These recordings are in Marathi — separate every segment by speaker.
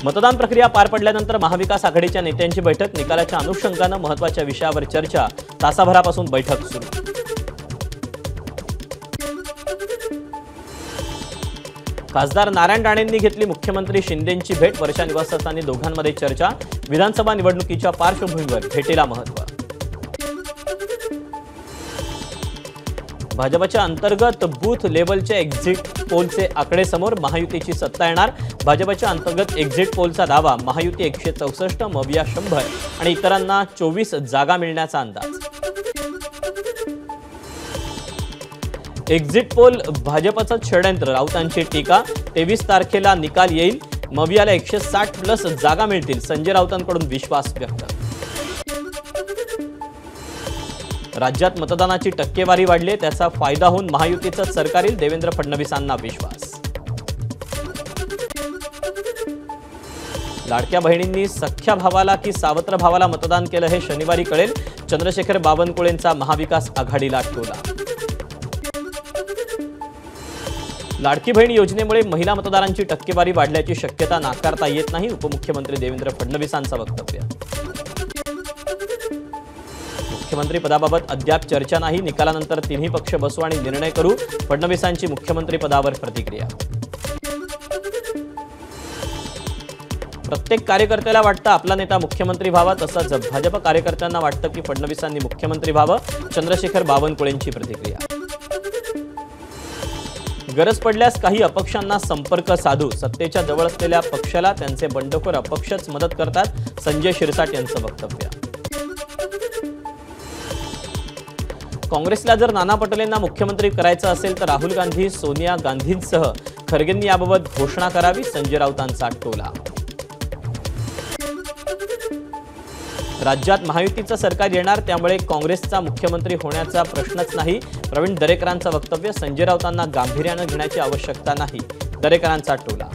Speaker 1: मतदान प्रक्रिया पार पडल्यानंतर महाविकास आघाडीच्या नेत्यांची बैठक, निकालाच्या अनुषंगाने महत्त्वाच्या विषयावर चर्चा, तासाभरापासून बैठक सुरू। खासदार नारायण राणेंनी घेतली मुख्यमंत्री शिंदेंची भेट, वर्षा निवासस्थानी दोघांमध्ये चर्चा, विधानसभा निवडणुकीच्या पार्श्वभूमीवर भेटीला महत्त्व। भाजपच्या अंतर्गत बूथ लेवलचे एक्झिट पोलचे आकडे समोर, महायुतीची सत्ता येणार। भाजपच्या अंतर्गत एक्झिट पोलचा दावा, महायुती 164, मविया 100 आणि इतरांना 24 जागा मिळण्याचा अंदाज। एक्झिट पोल भाजपचं षडयंत्र, राऊतांची टीका, 23 तारखेला निकाल येईल, मवियाला 160+ जागा मिळतील, संजय राऊतांकडून विश्वास व्यक्त। राज्यात मतदानाची टक्केवारी वाढली, त्याचा फायदा होऊन महायुतीचं सरकार येईल, देवेंद्र फडणवीसांना विश्वास। लाडक्या बहिणींनी सख्या भावाला की सावत्र भावाला मतदान केलं हे शनिवारी कळेल, चंद्रशेखर बावनकुळेंचा महाविकास आघाडीला टोला। लाडकी बहीण योजनेमुळे महिला मतदारांची टक्केवारी वाढल्याची शक्यता नाकारता येत नाही, उपमुख्यमंत्री देवेंद्र फडणवीसांचं वक्तव्य। मुख्यमंत्री पदाबाबत अद्याप चर्चा नाही, निकालानंतर तिन्ही पक्ष बसू आणि निर्णय करू, फडणवीसांची मुख्यमंत्री पदावर प्रतिक्रिया। प्रत्येक कार्यकर्त्याला वाटतं आपला नेता मुख्यमंत्री व्हावा, तसंच भाजप कार्यकर्त्यांना वाटतं की फडणवीसांनी मुख्यमंत्री व्हावं, चंद्रशेखर बावनकुळेंची प्रतिक्रिया। गरज पडल्यास काही अपक्षांना संपर्क साधू, सत्तेच्या जवळ असलेल्या पक्षाला त्यांचे बंडखोर अपक्षच मदत करतात, संजय शिरसाट यांचं वक्तव्य। काँग्रेसला जर नाना पटोलेंना मुख्यमंत्री करायचं असेल तर राहुल गांधी, सोनिया गांधींसह खरगेंनी याबाबत घोषणा करावी, संजय राऊतांचा टोला। राज्यात महायुतीचं सरकार येणार, त्यामुळे काँग्रेसचा मुख्यमंत्री होण्याचा प्रश्नच नाही, प्रवीण दरेकरांचं वक्तव्य, संजय राऊतांना गांभीर्याने घेण्याची आवश्यकता नाही, दरेकरांचा टोला।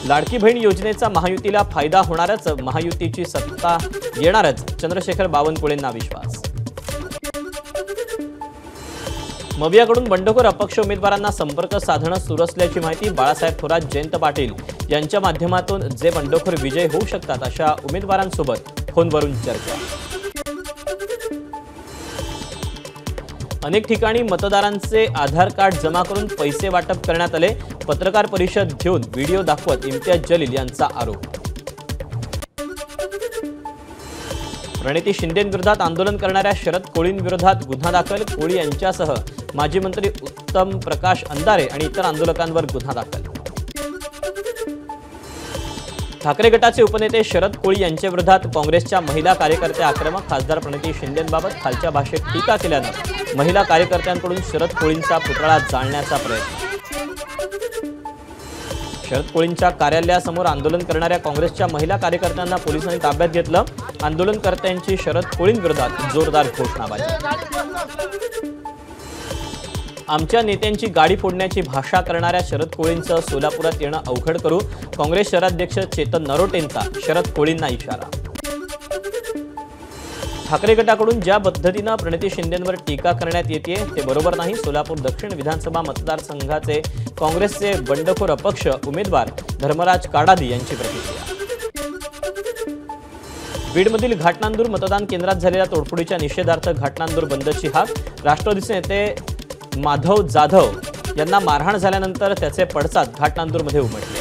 Speaker 1: लाडकी बहीण योजनेचा महायुतीला फायदा होणारच, महायुतीची सत्ता येणारच, चंद्रशेखर बावनकुळेंना विश्वास। मवियाकडून बंडखोर अपक्ष उमेदवारांना संपर्क साधणं सुरू असल्याची माहिती, बाळासाहेब थोरात, जयंत पाटील यांच्या माध्यमातून जे बंडखोर विजय होऊ शकतात अशा उमेदवारांसोबत फोनवरून चर्चा। अनेक ठिकाणी मतदारांचे आधार कार्ड जमा करून पैसे वाटप करण्यात आले, पत्रकार परिषद घेऊन व्हिडिओ दाखवत इम्तियाज जलील यांचा आरोप। प्रणिती शिंदेंविरोधात आंदोलन करणाऱ्या शरद कोळींविरोधात गुन्हा दाखल, कोळी यांच्यासह माजी मंत्री उत्तम प्रकाश अंधारे आणि इतर आंदोलकांवर गुन्हा दाखल। ठाकरे गटाचे उपनेते शरद कोळी यांच्या विरोधात काँग्रेसच्या महिला कार्यकर्त्या आक्रमक, खासदार प्रणिती शिंदेंबाबत खालच्या भाषेत टीका केल्यानं महिला कार्यकर्त्यांकडून शरद कोळींचा पुतळा जाळण्याचा प्रयत्न। शरद कोळींच्या कार्यालयासमोर आंदोलन करणाऱ्या काँग्रेसच्या महिला कार्यकर्त्यांना पोलिसांनी ताब्यात घेतलं, आंदोलनकर्त्यांची शरद कोळींविरोधात जोरदार घोषणाबाजी। आमच्या नेत्यांची गाडी फोडण्याची भाषा करणाऱ्या शरद कोळींचं सोलापुरात येणं अवघड करू, काँग्रेस शहराध्यक्ष चेतन नरोटेंचा शरद कोळींना इशारा। ठाकरे गटाकडून ज्या पद्धतीनं प्रणिती शिंदेंवर टीका करण्यात येते ते बरोबर नाही, सोलापूर दक्षिण विधानसभा मतदारसंघाचे काँग्रेसचे बंडखोर अपक्ष उमेदवार धर्मराज काडादी यांची प्रतिक्रिया। बीडमधील घाटनांदूर मतदान केंद्रात झालेल्या तोडफोडीच्या निषेधार्थ घाटनांदूर बंदची हाक, राष्ट्रवादीचे नेते माधव जाधव यांना मारहाण झाल्यानंतर त्याचे पडसाद घाटनांदूरमध्ये उमटले।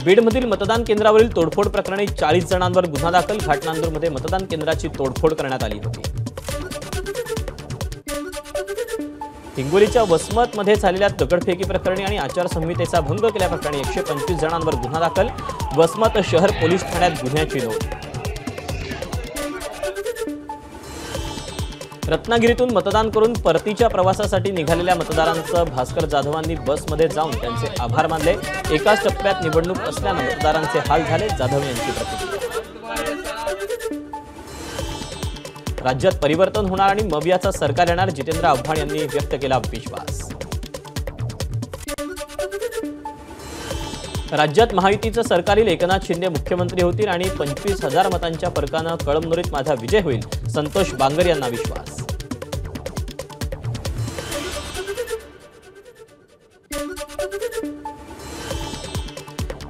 Speaker 1: बीडमधील मतदान केंद्रावरील तोडफोड प्रकरणी 40 जणांवर गुन्हा दाखल, घाटनांदूरमध्ये मतदान केंद्राची तोडफोड करण्यात आली होती। हिंगोलीच्या वसमतमध्ये झालेल्या दगडफेकी प्रकरणी आणि आचारसंहितेचा भंग केल्याप्रकरणी 125 जणांवर गुन्हा दाखल, वसमत शहर पोलीस ठाण्यात गुन्ह्याची नोंद। रत्नागिरीतून मतदान करून परतीच्या प्रवासासाठी निघालेल्या मतदारांचं भास्कर जाधवांनी बसमध्ये जाऊन त्यांचे आभार मानले, एकाच टप्प्यात निवडणूक असल्यानं मतदारांचे हाल झाले, जाधव यांची प्रतिक्रिया। राज्यात परिवर्तन होणार आणि मवियाचं सरकार येणार, जितेंद्र आव्हाड यांनी व्यक्त केला विश्वास। राज्यात महायुतीचं सरकार येईल, एकनाथ शिंदे मुख्यमंत्री होतील आणि 25,000 मतांच्या फरकानं कळमनुरीत माझा विजय होईल, संतोष बांगर यांना विश्वास।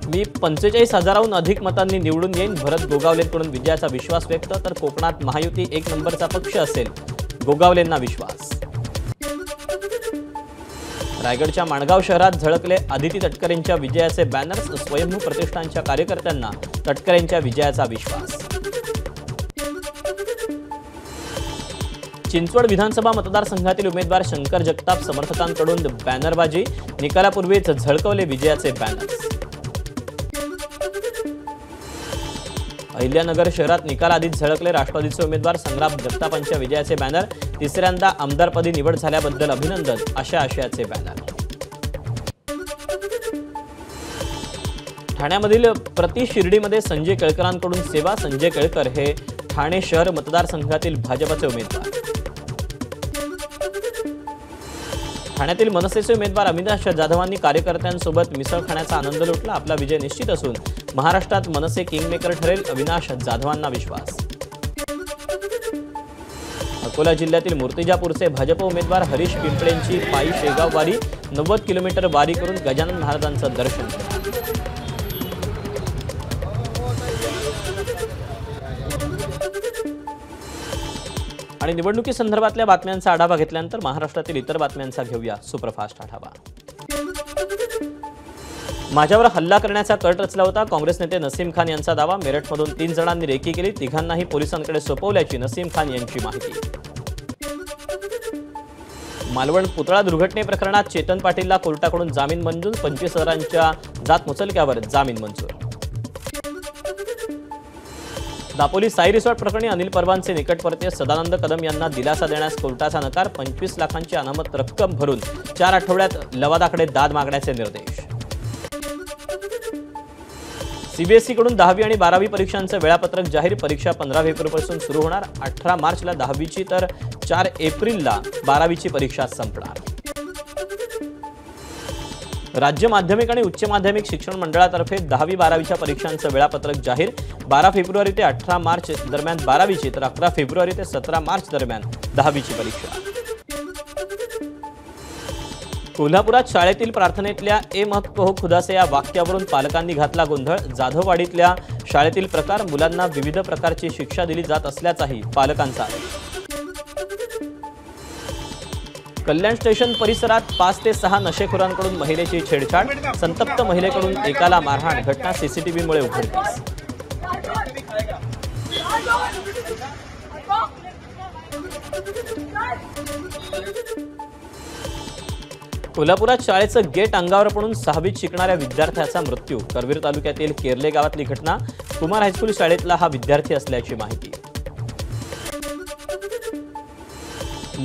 Speaker 1: मी 45,000हून अधिक मतांनी निवडून येईन, भरत गोगावलेंकडून विजयाचा विश्वास व्यक्त. तर कोकणात महायुती एक नंबरचा पक्ष असेल, गोगावलेंना विश्वास. रायगडच्या माणगाव शहरात झळकले आदिती तटकरेंच्या विजयाचे बॅनर्स. स्वयंभू प्रतिष्ठानच्या कार्यकर्त्यांना तटकरेंच्या विजयाचा विश्वास. चिंचवड विधानसभा मतदारसंघातील उमेदवार शंकर जगताप समर्थकांकडून बॅनरबाजी. निकालापूर्वीच झळकवले विजयाचे बॅनर्स. अहिल्यानगर शहरात निकालाआधीच झळकले राष्ट्रवादीचे उमेदवार संग्राम जगतापांच्या विजयाचे बॅनर. तिसऱ्यांदा आमदारपदी निवड झाल्याबद्दल अभिनंदन, अशा आशयाचे बॅनर. ठाण्यामधील प्रति शिर्डीमध्ये संजय केळकरांकडून सेवा. संजय केळकर हे ठाणे शहर मतदारसंघातील भाजपचे उमेदवार. ठाण्यातील मनसेचे उमेदवार अविनाश जाधवांनी कार्यकर्त्यांसोबत मिसळ खाण्याचा आनंद लुटला. आपला विजय निश्चित असून महाराष्ट्रात मनसे किंगमेकर ठरेल, अविनाश जाधवांना विश्वास. अकोला जिल्ह्यातील मूर्तिजापूरचे भाजप उमेदवार हरीश पिंपळेंची पायी शेगाव वारी. 90 किलोमीटर वारी करून गजानन महाराजांचं दर्शन. आणि निवडणुकीसंदर्भातल्या बातम्यांचा आढावा घेतल्यानंतर महाराष्ट्रातील इतर बातम्यांचा घेऊया सुपरफास्ट आढावा. माझ्यावर हल्ला करण्याचा कट रचला होता, काँग्रेस नेते नसीम खान यांचा दावा. मेरठमधून 3 जणांनी रेकी केली, तिघांनाही पोलिसांकडे सोपवल्याची नसीम खान यांची माहिती. मालवण पुतळा दुर्घटनेप्रकरणात चेतन पाटीलला कोर्टाकडून जामीन मंजूर. 25,000च्या जात मुचलक्यावर जामीन मंजूर. दापोली साई रिसॉर्ट प्रकरणी अनिल परवांचे निकटवर्तीय सदानंद कदम यांना दिलासा देण्यास कोर्टाचा नकार. 25 लाखांची अनामत रक्कम भरून 4 आठवड्यात लवादाकडे दाद मागण्याचे निर्देश. सीबीएसईकडून 10वी आणि 12वी परीक्षांचं वेळापत्रक जाहीर. परीक्षा 15 फेब्रुवारीपासून सुरू होणार. 18 मार्चला 10वीची तर 4 एप्रिलला 12वीची परीक्षा संपणार. राज्य माध्यमिक आणि उच्च माध्यमिक शिक्षण मंडळातर्फे 10वी 12वीच्या परीक्षांचं वेळापत्रक जाहीर. 12 फेब्रुवारी ते 18 मार्च दरम्यान 12वीची तर 11 फेब्रुवारी ते 17 मार्च दरम्यान 10वीची परीक्षा. कोल्हापुरात शाळेतील प्रार्थनेतल्या ए मत कहो खुदा से या वाक्यावरून पालकांनी घातला गोंधळ. जाधववाडीतल्या शाळेतील प्रकार, मुलांना विविध प्रकारची शिक्षा दिली जात असल्याचाही पालकांचा आरोप. कल्याण स्टेशन परिसरात 5 ते 6 नशेखोरांकडून महिलेची छेडछाड. संतप्त महिलेकडून एकाला मारहाण. घटना सीसीटीव्हीमुळे उघडकीस. कोल्हापुरात शाळेचं गेट अंगावर पडून 6वीत शिकणाऱ्या विद्यार्थ्याचा मृत्यू. करवीर तालुक्यातील केर्ले गावातली घटना. कुमार हायस्कूल शाळेतला हा विद्यार्थी असल्याची माहिती.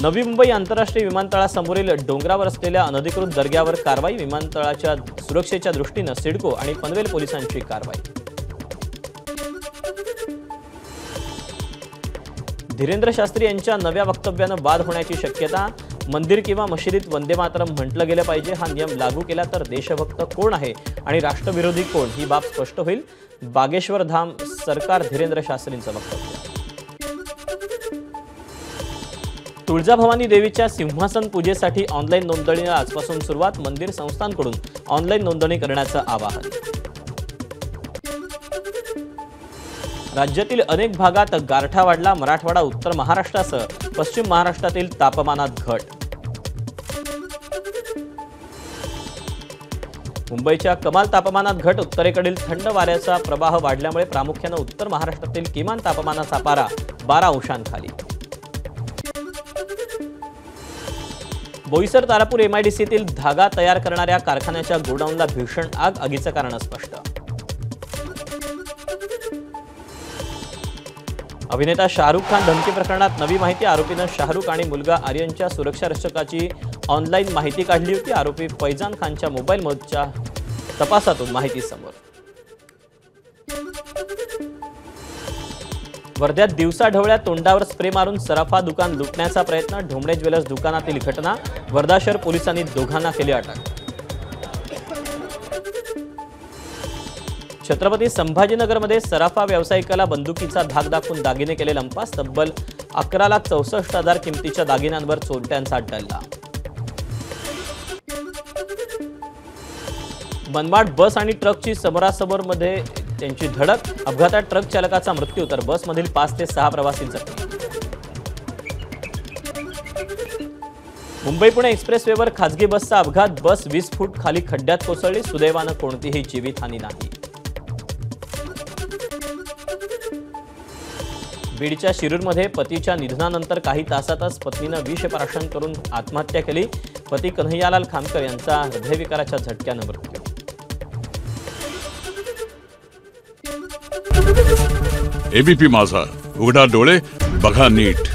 Speaker 1: नवी मुंबई आंतरराष्ट्रीय विमानतळासमोरील डोंगरावर असलेल्या अनधिकृत दर्ग्यावर कारवाई. विमानतळाच्या सुरक्षेच्या दृष्टीनं सिडको आणि पनवेल पोलिसांची कारवाई. धीरेंद्र शास्त्री यांच्या नव्या वक्तव्यानं वाद होण्याची शक्यता. मंदिर किंवा मशिदीत वंदे मातरम म्हटलं गेलं पाहिजे. हा नियम लागू केला तर देशभक्त कोण आहे आणि राष्ट्रविरोधी कोण ही बाब स्पष्ट होईल. बागेश्वर धाम सरकार धीरेंद्र शास्त्रींचं वक्तव्य. तुळजाभवानी देवीच्या सिंहासन पूजेसाठी ऑनलाईन नोंदणीला आजपासून सुरुवात. मंदिर संस्थांकडून ऑनलाईन नोंदणी करण्याचं आवाहन. राज्यातील अनेक भागात गारठा वाढला. मराठवाडा, उत्तर महाराष्ट्रासह पश्चिम महाराष्ट्रातील तापमानात घट. मुंबईच्या कमाल तापमानात घट. उत्तरेकडील थंड वाऱ्याचा प्रवाह वाढल्यामुळे प्रामुख्यानं उत्तर महाराष्ट्रातील किमान तापमानाचा पारा 12 अंशांखाली. बोईसर तारापूर एमआयडीसीतील धागा तयार करणाऱ्या कारखान्याच्या गोडाऊनला भीषण आग. आगीचं कारण स्पष्ट. अभिनेता शाहरुख खान धमकी प्रकरणात नवी माहिती. आरोपीनं शाहरुख आणि मुलगा आर्यनच्या सुरक्षा रक्षकाची ऑनलाईन माहिती काढली होती. आरोपी फैजान खानच्या मोबाईलमधच्या तपासातून माहिती समोर. वर्ध्यात दिवसा ढवळ्या तोंडावर स्प्रे मारून सराफा दुकान लुटण्याचा प्रयत्न. ढोमणे ज्वेलर्स दुकानातील घटना. वर्धा शहर पोलिसांनी दोघांना केली अटक. छत्रपती संभाजीनगरमध्ये सराफा व्यावसायिकाला बंदुकीचा धाक दाखवून दागिने केले लंपास. तब्बल 11,64,000 किमतीच्या दागिन्यांवर चोरट्यांचा डल्ला. मनमाड बस आणि ट्रकची समोरासमोरमध्ये त्यांची धडक. अपघातात ट्रक चालकाचा मृत्यू तर बसमधील 5 ते 6 प्रवासी जखमी. मुंबई पुणे एक्सप्रेसवेवर खासगी बसचा अपघात. बस 20 फूट खाली खड्ड्यात कोसळली. सुदैवानं कोणतीही जीवितहानी नाही. बीडच्या शिरूरमध्ये पतीच्या निधनानंतर काही तासातच पत्नीनं विषप्राशन करून आत्महत्या केली. पती कन्हैयालाल खामकर यांचा हृदयविकाराच्या झटक्यानं मृत्यू.
Speaker 2: एबीपी माझा, उघडा डोळे बघा नीट.